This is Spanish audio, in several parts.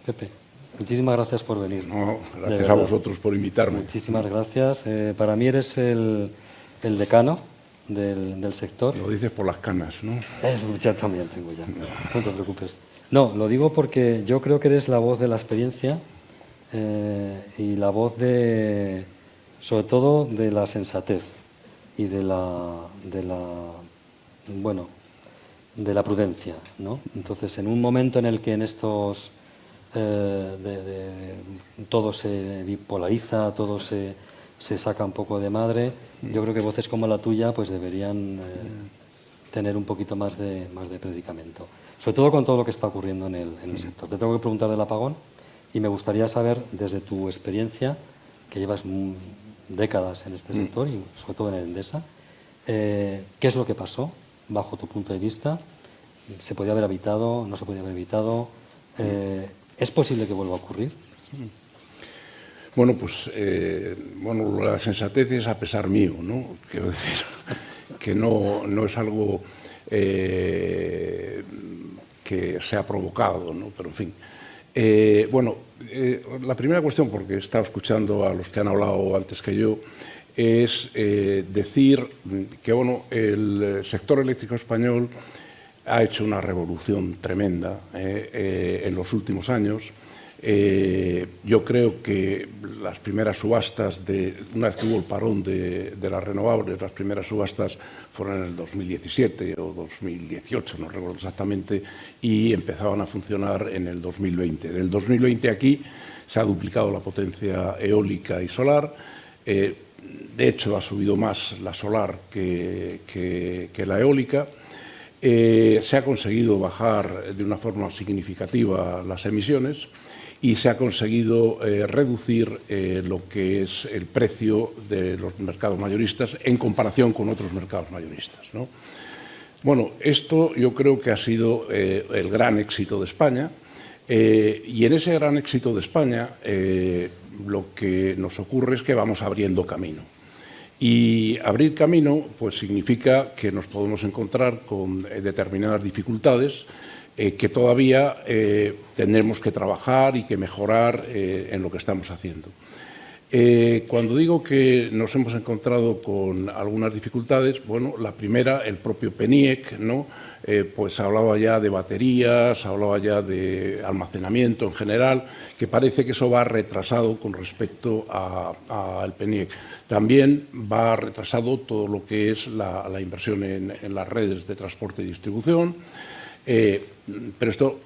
Pepe, muchísimas gracias por venir. No, gracias a vosotros por invitarme. Muchísimas gracias. Para mí eres el decano del sector. Lo dices por las canas, ¿no? Ya también tengo ya, no te preocupes. No, lo digo porque yo creo que eres la voz de la experiencia y la voz sobre todo de la sensatez y de la prudencia, ¿no? Entonces, en un momento en el que en estos todo se bipolariza, todo se saca un poco de madre, yo creo que voces como la tuya pues deberían tener un poquito más de predicamento. Sobre todo con todo lo que está ocurriendo en el sector. Te tengo que preguntar del apagón y me gustaría saber, desde tu experiencia, que llevas décadas en este sector y sobre todo en el Endesa, ¿qué es lo que pasó bajo tu punto de vista? ¿Se podía haber evitado? ¿No se podía haber evitado? ¿Es posible que vuelva a ocurrir? Bueno, pues la sensatez es a pesar mío, ¿no? Quiero decir que no es algo que se ha provocado, ¿no? Pero en fin. La primera cuestión, porque he estado escuchando a los que han hablado antes que yo, es decir que el sector eléctrico español ha hecho una revolución tremenda en los últimos años. Yo creo que las primeras subastas, una vez que hubo el parón de las renovables, las primeras subastas fueron en el 2017 o 2018, no recuerdo exactamente, y empezaban a funcionar en el 2020. Del 2020 aquí se ha duplicado la potencia eólica y solar. De hecho, ha subido más la solar que la eólica. Se ha conseguido bajar de una forma significativa las emisiones y se ha conseguido reducir lo que es el precio de los mercados mayoristas en comparación con otros mercados mayoristas, ¿no? Bueno, esto yo creo que ha sido el gran éxito de España y en ese gran éxito de España lo que nos ocurre es que vamos abriendo camino. Y abrir camino pues significa que nos podemos encontrar con determinadas dificultades que todavía tendremos que trabajar y que mejorar en lo que estamos haciendo. Cuando digo que nos hemos encontrado con algunas dificultades, bueno, la primera, el propio PNIEC, ¿no? Pues hablaba ya de baterías, hablaba ya de almacenamiento en general, que parece que eso va retrasado con respecto al PNIEC. También va retrasado todo lo que es la inversión en las redes de transporte y distribución. Pero esto,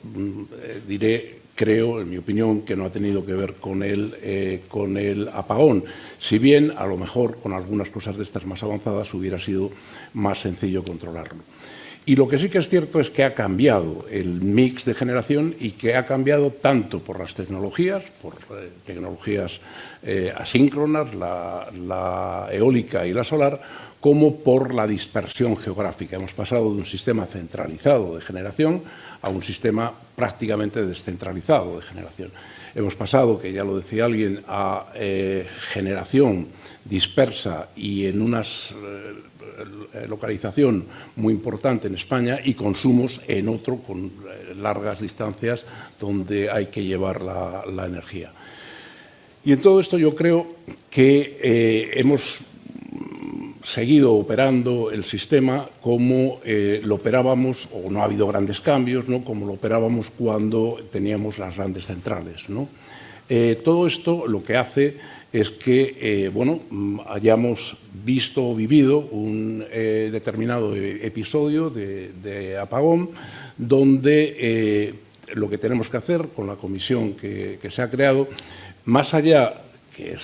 creo, en mi opinión, que no ha tenido que ver con el apagón. Si bien, a lo mejor, con algunas cosas de estas más avanzadas hubiera sido más sencillo controlarlo. Y lo que sí que es cierto es que ha cambiado el mix de generación y que ha cambiado tanto por las tecnologías, por tecnologías asíncronas, la eólica y la solar, como por la dispersión geográfica. Hemos pasado de un sistema centralizado de generación a un sistema prácticamente descentralizado de generación. Hemos pasado, que ya lo decía alguien, a generación dispersa y en una localización muy importante en España y consumos en otro con largas distancias donde hay que llevar la energía. Y en todo esto yo creo que hemos seguido operando el sistema como lo operábamos, o no ha habido grandes cambios, ¿no? Como lo operábamos cuando teníamos las grandes centrales, ¿no? Todo esto lo que hace es que hayamos visto o vivido un determinado episodio de apagón donde lo que tenemos que hacer con la comisión que se ha creado, más allá, que es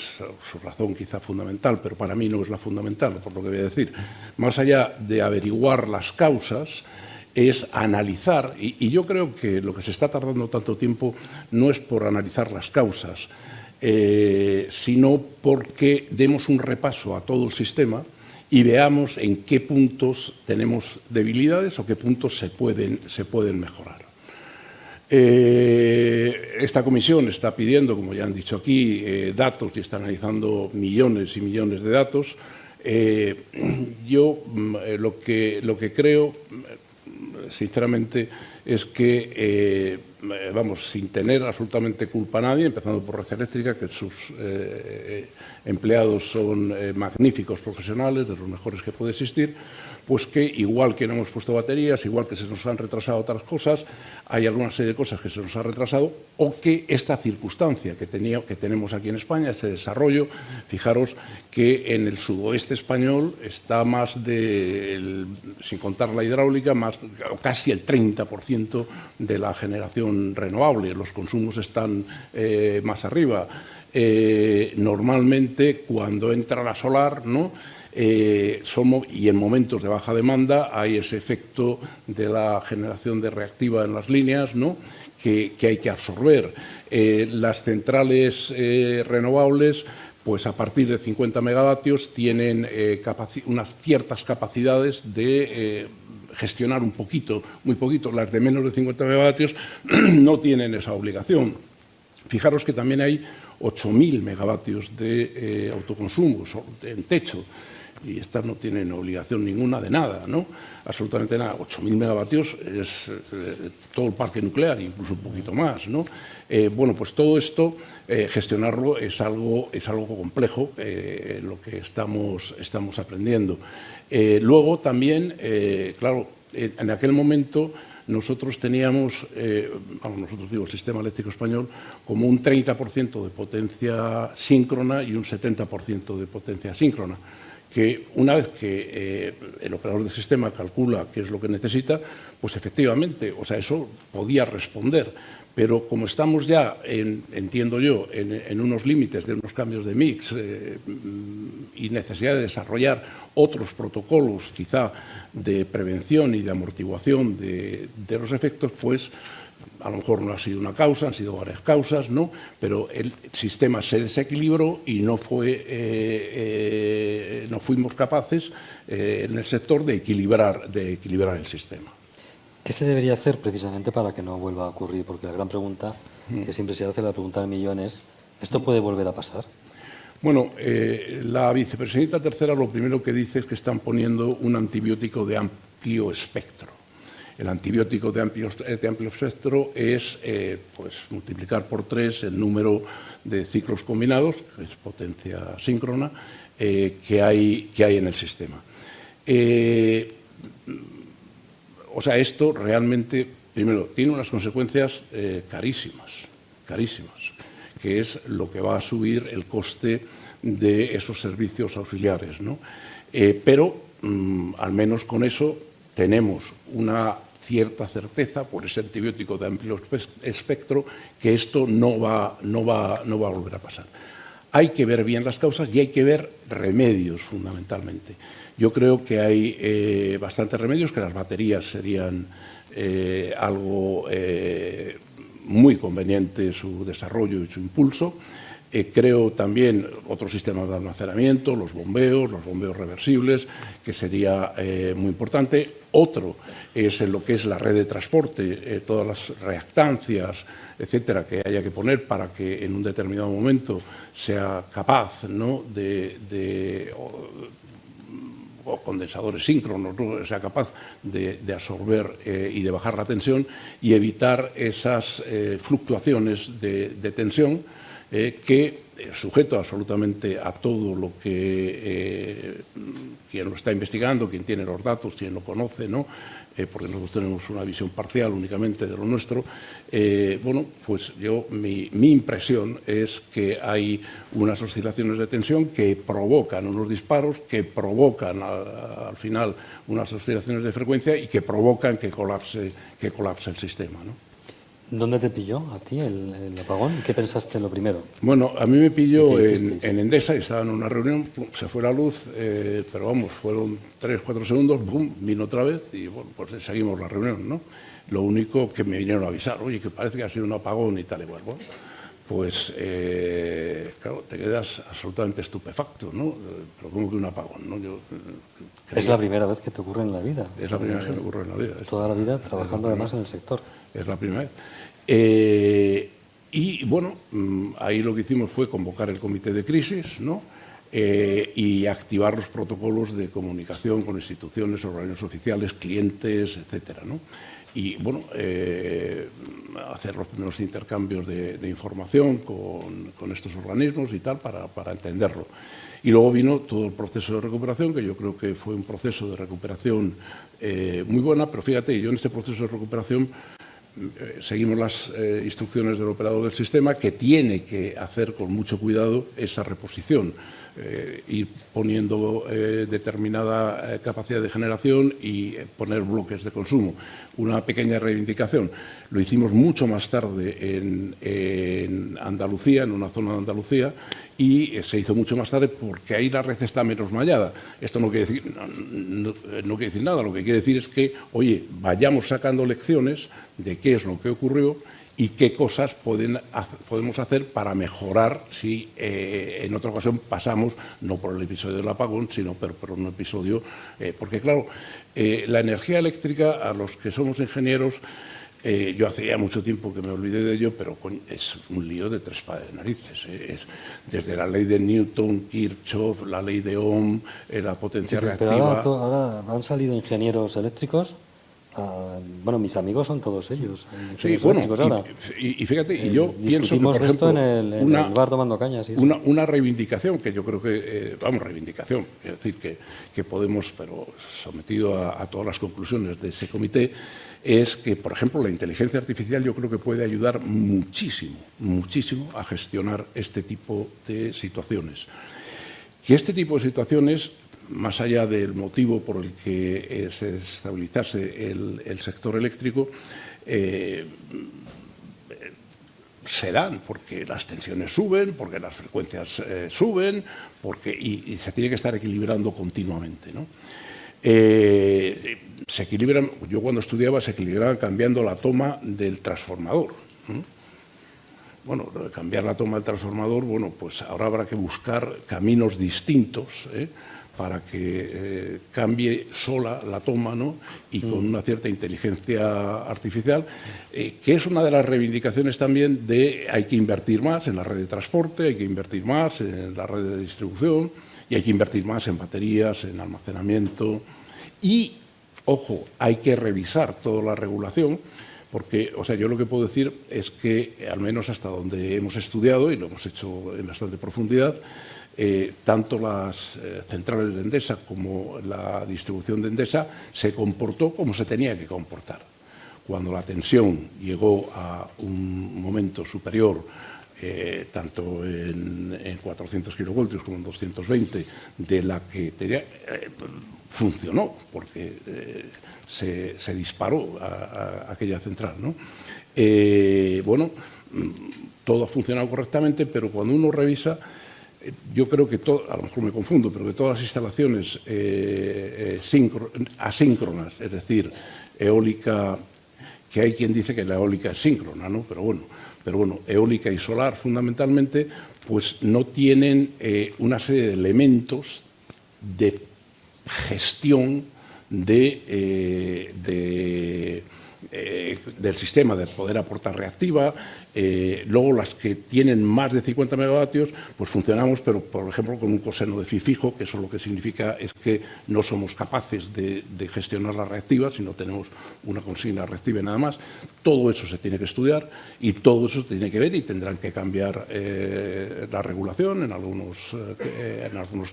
su razón quizá fundamental, pero para mí no es la fundamental, por lo que voy a decir, más allá de averiguar las causas, es analizar, y yo creo que lo que se está tardando tanto tiempo no es por analizar las causas, sino porque demos un repaso a todo el sistema y veamos en qué puntos tenemos debilidades o qué puntos se pueden mejorar. Esta comisión está pidiendo, como ya han dicho aquí, datos y está analizando millones y millones de datos. Yo lo que creo, sinceramente, es que, vamos, sin tener absolutamente culpa a nadie, empezando por Red Eléctrica, que sus empleados son magníficos profesionales, de los mejores que puede existir, pues que igual que no hemos puesto baterías, igual que se nos han retrasado otras cosas, hay alguna serie de cosas que se nos ha retrasado, o que esta circunstancia que tenemos aquí en España, este desarrollo, fijaros que en el sudoeste español está más sin contar la hidráulica, casi el 30% de la generación renovable, los consumos están más arriba. Normalmente cuando entra la solar, ¿no?, y en momentos de baja demanda hay ese efecto de la generación de reactiva en las líneas, ¿no?, que hay que absorber. Las centrales renovables, pues a partir de 50 megavatios tienen unas ciertas capacidades de gestionar un poquito, muy poquito. Las de menos de 50 megavatios no tienen esa obligación. Fijaros que también hay 8.000 megavatios de autoconsumo en techo, y estas no tienen obligación ninguna de nada, ¿no? Absolutamente nada. 8.000 megavatios es todo el parque nuclear, incluso un poquito más, ¿no? Bueno, pues todo esto, gestionarlo es algo complejo, lo que estamos aprendiendo. Luego también, claro, en aquel momento nosotros teníamos, nosotros digo, el sistema eléctrico español, como un 30% de potencia síncrona y un 70% de potencia asíncrona, que una vez que el operador del sistema calcula qué es lo que necesita, pues efectivamente, o sea, eso podía responder. Pero como estamos ya, entiendo yo, en unos límites de unos cambios de mix y necesidad de desarrollar otros protocolos, quizá de prevención y de amortiguación de los efectos, pues a lo mejor no ha sido una causa, han sido varias causas, ¿no? Pero el sistema se desequilibró y no fuimos capaces en el sector de equilibrar el sistema. ¿Qué se debería hacer precisamente para que no vuelva a ocurrir? Porque la gran pregunta, que siempre se hace, la pregunta del millón es, ¿esto puede volver a pasar? Bueno, la vicepresidenta tercera lo primero que dice es que están poniendo un antibiótico de amplio espectro. El antibiótico de amplio espectro es pues, multiplicar por 3 el número de ciclos combinados, que es potencia síncrona, que hay en el sistema. O sea, esto realmente, primero, tiene unas consecuencias carísimas, que es lo que va a subir el coste de esos servicios auxiliares, ¿no? Pero, al menos con eso, tenemos una cierta certeza, por ese antibiótico de amplio espectro, que esto no va a volver a pasar. Hay que ver bien las causas y hay que ver remedios, fundamentalmente. Yo creo que hay bastantes remedios, que las baterías serían algo muy conveniente su desarrollo y su impulso. Creo también otros sistemas de almacenamiento, los bombeos reversibles, que sería muy importante. Otro es en lo que es la red de transporte, todas las reactancias, etcétera, que haya que poner para que en un determinado momento sea capaz, ¿no?, o condensadores síncronos, ¿no?, sea capaz de absorber y de bajar la tensión y evitar esas fluctuaciones de tensión que, sujeto absolutamente a todo lo que quien lo está investigando, quien tiene los datos, quien lo conoce, ¿no?, porque nosotros tenemos una visión parcial únicamente de lo nuestro, bueno, pues mi impresión es que hay unas oscilaciones de tensión que provocan unos disparos, que provocan al final unas oscilaciones de frecuencia y que provocan que colapse el sistema, ¿no? ¿Dónde te pilló a ti el apagón? ¿Qué pensaste lo primero? Bueno, a mí me pilló en Endesa, estaba en una reunión, pum, se fue la luz, pero vamos, fueron 3-4 segundos, boom, vino otra vez y bueno, pues seguimos la reunión, ¿no? Lo único que me vinieron a avisar, oye, que parece que ha sido un apagón y tal y cual. Bueno, pues claro, te quedas absolutamente estupefacto, ¿no? Pero ¿cómo que un apagón, no? Es la primera vez que te ocurre en la vida. Es la primera vez que me ocurre en la vida. Toda la vida trabajando además en el sector. Es la primera vez. Y bueno, ahí lo que hicimos fue convocar el comité de crisis, ¿no?, y activar los protocolos de comunicación con instituciones, organismos oficiales, clientes, etcétera, ¿no? y bueno, hacer los primeros intercambios de información con estos organismos y tal para entenderlo. Y luego vino todo el proceso de recuperación, que yo creo que fue un proceso de recuperación muy buena, pero fíjate, yo en este proceso de recuperación seguimos las instrucciones del operador del sistema, que tiene que hacer con mucho cuidado esa reposición, ir poniendo determinada capacidad de generación y poner bloques de consumo. Una pequeña reivindicación. Lo hicimos mucho más tarde en Andalucía, en una zona de Andalucía, y se hizo mucho más tarde porque ahí la red está menos mallada. Esto no quiere decir, no quiere decir nada, lo que quiere decir es que, oye, vayamos sacando lecciones de qué es lo que ocurrió y qué cosas podemos hacer para mejorar si en otra ocasión pasamos, no por el episodio del apagón, sino por un episodio, porque claro, la energía eléctrica, a los que somos ingenieros, yo hace ya mucho tiempo que me olvidé de ello, pero es un lío de tres pares de narices. Desde la ley de Newton, Kirchhoff, la ley de Ohm, la potencia reactiva. Pero ahora han salido ingenieros eléctricos. Bueno, mis amigos son todos ellos. Sí, bueno, y fíjate, y yo pienso que, por ejemplo, en el bar tomando cañas. Una reivindicación que yo creo que, reivindicación, es decir, que podemos, pero sometido a todas las conclusiones de ese comité, es que, por ejemplo, la inteligencia artificial yo creo que puede ayudar muchísimo, muchísimo a gestionar este tipo de situaciones. Que este tipo de situaciones, más allá del motivo por el que se desestabilizase el sector eléctrico, se dan porque las tensiones suben, porque las frecuencias suben, y se tiene que estar equilibrando continuamente, ¿no? Se equilibran, yo cuando estudiaba se equilibraban cambiando la toma del transformador. Bueno, cambiar la toma del transformador, bueno, pues ahora habrá que buscar caminos distintos, para que cambie sola la toma, ¿no? Y con una cierta inteligencia artificial, que es una de las reivindicaciones también de hay que invertir más en la red de transporte, hay que invertir más en la red de distribución y hay que invertir más en baterías, en almacenamiento y, ojo, hay que revisar toda la regulación porque, o sea, yo lo que puedo decir es que, al menos hasta donde hemos estudiado, y lo hemos hecho en bastante profundidad, tanto las centrales de Endesa como la distribución de Endesa se comportó como se tenía que comportar. Cuando la tensión llegó a un momento superior, tanto en 400 kilovoltios como en 220, de la que tenía, funcionó, porque se disparó a aquella central, ¿no? Bueno, todo ha funcionado correctamente, pero cuando uno revisa, yo creo que, a lo mejor me confundo, pero que todas las instalaciones asíncronas, es decir, eólica, que hay quien dice que la eólica es síncrona, ¿no? Pero bueno, eólica y solar fundamentalmente, pues no tienen una serie de elementos de gestión del sistema, de poder aportar reactiva. Luego las que tienen más de 50 megavatios, pues funcionamos, pero por ejemplo con un coseno de phi fijo, que eso lo que significa es que no somos capaces de gestionar la reactiva, sino tenemos una consigna reactiva y nada más. Todo eso se tiene que estudiar y todo eso se tiene que ver y tendrán que cambiar la regulación en algunos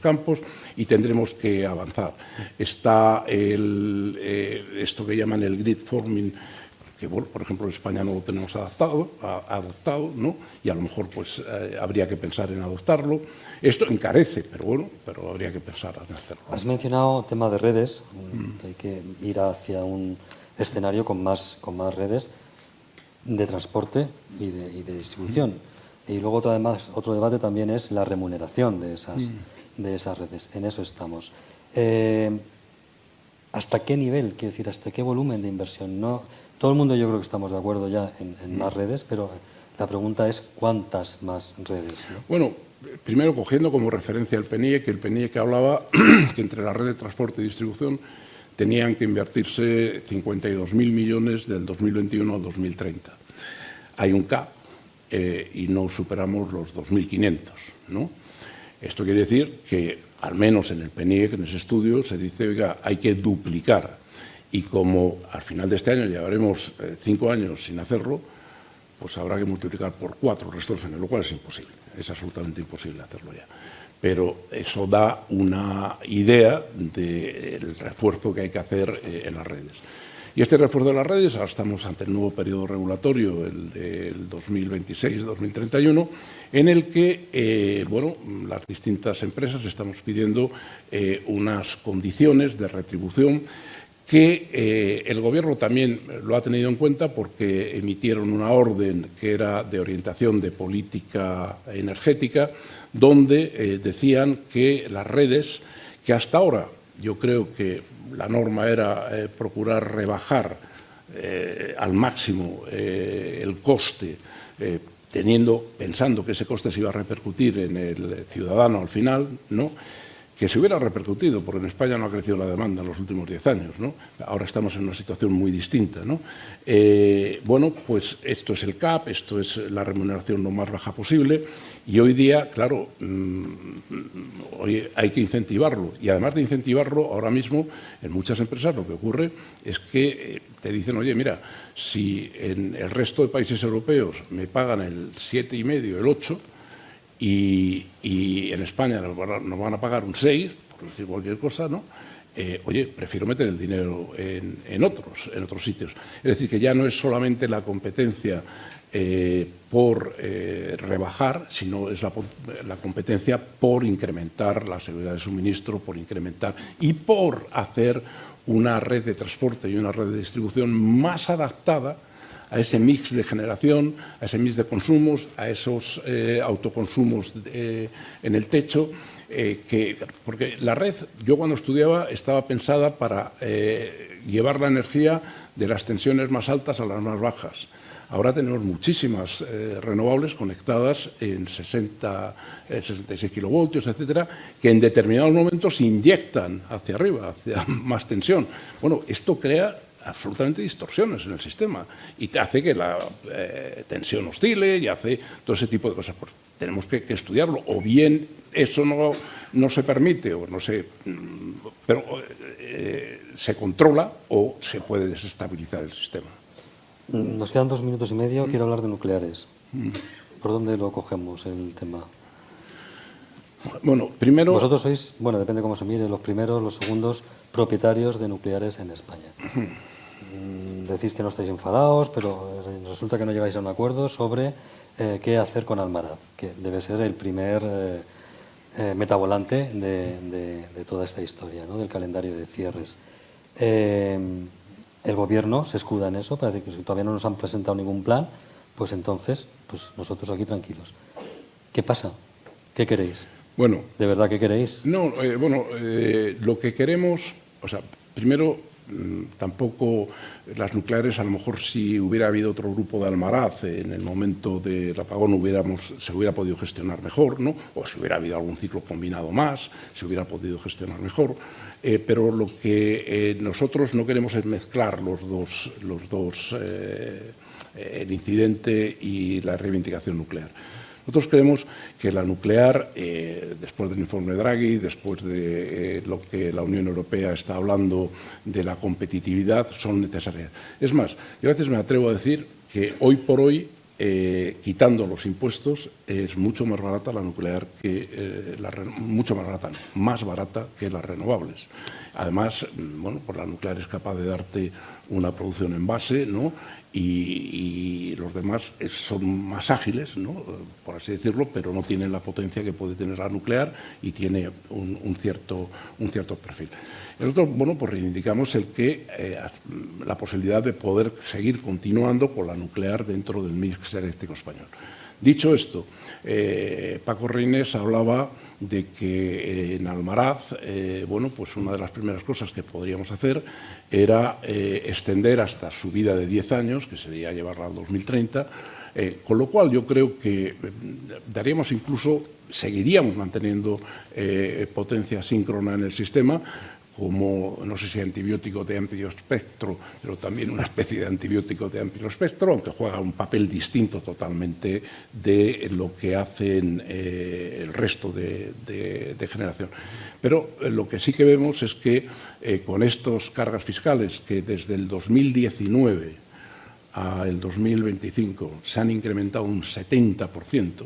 campos y tendremos que avanzar. Está esto que llaman el grid forming, que, bueno, por ejemplo, en España no lo tenemos adoptado, ¿no? Y a lo mejor pues habría que pensar en adoptarlo. Esto encarece, pero habría que pensar en hacerlo. Has mencionado tema de redes, que hay que ir hacia un escenario con más redes de transporte y de distribución. Y luego otro debate también es la remuneración de esas redes. En eso estamos. ¿Hasta qué nivel, quiero decir, hasta qué volumen de inversión? No, todo el mundo yo creo que estamos de acuerdo ya en más redes, pero la pregunta es ¿cuántas más redes? ¿No? Bueno, primero cogiendo como referencia el PNIE, que el PNIE que hablaba que entre la red de transporte y distribución tenían que invertirse 52.000 millones del 2021 al 2030. Hay un cap y no superamos los 2.500, ¿no? Esto quiere decir que, al menos en el PNIE, en ese estudio, se dice, oiga, hay que duplicar. y como al final de este año llevaremos 5 años sin hacerlo, pues habrá que multiplicar por 4 el resto del años, lo cual es imposible, es absolutamente imposible hacerlo ya. Pero eso da una idea del refuerzo que hay que hacer en las redes. Y este refuerzo de las redes, ahora estamos ante el nuevo periodo regulatorio, el del 2026-2031, en el que bueno, las distintas empresas estamos pidiendo unas condiciones de retribución que el Gobierno también lo ha tenido en cuenta porque emitieron una orden que era de orientación de política energética, donde decían que las redes, que hasta ahora yo creo que la norma era procurar rebajar al máximo el coste, pensando que ese coste se iba a repercutir en el ciudadano al final, ¿no? Que se hubiera repercutido, porque en España no ha crecido la demanda en los últimos 10 años, ¿no? Ahora estamos en una situación muy distinta, ¿no? Bueno, pues esto es el CAP, esto es la remuneración lo más baja posible, y hoy día, claro, hoy hay que incentivarlo, y además de incentivarlo, ahora mismo en muchas empresas lo que ocurre es que te dicen, oye, mira, si en el resto de países europeos me pagan el 7,5, el 8, y en España nos van a pagar un 6, por decir cualquier cosa, ¿no? Oye, prefiero meter el dinero en otros sitios. Es decir, que ya no es solamente la competencia por rebajar, sino es la competencia por incrementar la seguridad de suministro, por incrementar y por hacer una red de transporte y una red de distribución más adaptada a ese mix de generación, a ese mix de consumos, a esos autoconsumos en el techo, porque la red, yo cuando estudiaba, estaba pensada para llevar la energía de las tensiones más altas a las más bajas. Ahora tenemos muchísimas renovables conectadas en 66 kilovoltios, etcétera, que en determinados momentos inyectan hacia arriba, hacia más tensión. Bueno, esto crea absolutamente distorsiones en el sistema y te hace que la tensión oscile y hace todo ese tipo de cosas. Pues tenemos que estudiarlo, o bien eso no se permite, o no se, pero se controla o se puede desestabilizar el sistema. Nos quedan 2 minutos y medio, quiero hablar de nucleares. ¿Por dónde lo cogemos el tema? Bueno, primero... Vosotros sois, bueno, depende cómo se mire, los primeros, los segundos propietarios de nucleares en España. Decís que no estáis enfadados, pero resulta que no llegáis a un acuerdo sobre qué hacer con Almaraz, que debe ser el primer metavolante de toda esta historia, ¿no? Del calendario de cierres. El Gobierno se escuda en eso, para decir que si todavía no nos han presentado ningún plan, pues entonces, pues nosotros aquí tranquilos. ¿Qué pasa? ¿Qué queréis? Bueno, ¿de verdad qué queréis? No, lo que queremos, o sea, primero, tampoco las nucleares, a lo mejor si hubiera habido otro grupo de Almaraz en el momento del apagón se hubiera podido gestionar mejor, ¿no? O si hubiera habido algún ciclo combinado más, se hubiera podido gestionar mejor. Pero lo que nosotros no queremos es mezclar los dos el incidente y la reivindicación nuclear. Nosotros creemos que la nuclear, después del informe Draghi, después de lo que la Unión Europea está hablando de la competitividad, son necesarias. Es más, yo a veces me atrevo a decir que hoy por hoy, quitando los impuestos, es mucho más barata la nuclear que más barata que las renovables. Además, bueno, pues la nuclear es capaz de darte una producción en base, ¿no? Y los demás son más ágiles, ¿no? Por así decirlo, pero no tienen la potencia que puede tener la nuclear y tiene un cierto perfil. Nosotros, bueno, pues reivindicamos la posibilidad de poder seguir continuando con la nuclear dentro del mix eléctrico español. Dicho esto, Paco Reynés hablaba de que en Almaraz, bueno, pues una de las primeras cosas que podríamos hacer era extender hasta su vida de 10 años, que sería llevarla al 2030, con lo cual yo creo que seguiríamos manteniendo potencia síncrona en el sistema, como, no sé si antibiótico de amplio espectro, pero también una especie de antibiótico de amplio espectro, aunque juega un papel distinto totalmente de lo que hacen el resto de generación. Pero lo que sí que vemos es que con estas cargas fiscales que desde el 2019 al 2025 se han incrementado un 70%,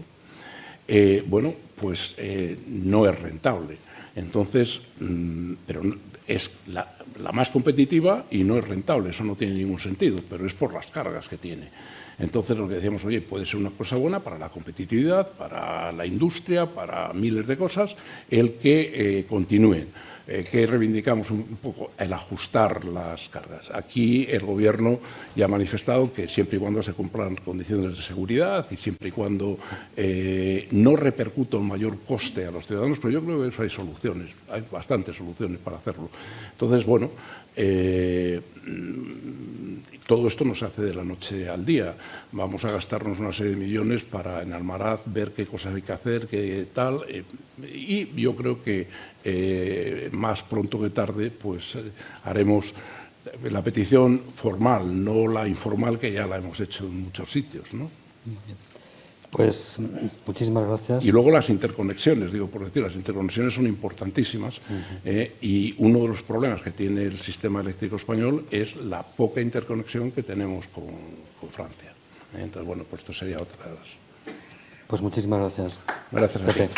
bueno, pues no es rentable. Entonces, pero es la más competitiva y no es rentable, eso no tiene ningún sentido, pero es por las cargas que tiene. Entonces, lo que decíamos, oye, puede ser una cosa buena para la competitividad, para la industria, para miles de cosas, el que continúen. Que reivindicamos un poco el ajustar las cargas. Aquí el Gobierno ya ha manifestado que siempre y cuando se cumplan condiciones de seguridad y siempre y cuando no repercuta un mayor coste a los ciudadanos, pero yo creo que eso hay soluciones, hay bastantes soluciones para hacerlo. Entonces, bueno, todo esto no se hace de la noche al día. Vamos a gastarnos una serie de millones para en Almaraz ver qué cosas hay que hacer, qué tal. Y yo creo que más pronto que tarde pues haremos la petición formal, no la informal, que ya la hemos hecho en muchos sitios, ¿no? Pues muchísimas gracias. Y luego las interconexiones, digo por decir, las interconexiones son importantísimas y uno de los problemas que tiene el sistema eléctrico español es la poca interconexión que tenemos con Francia. Entonces, bueno, pues esto sería otra de las... Pues muchísimas gracias. Gracias a ti. Pepe.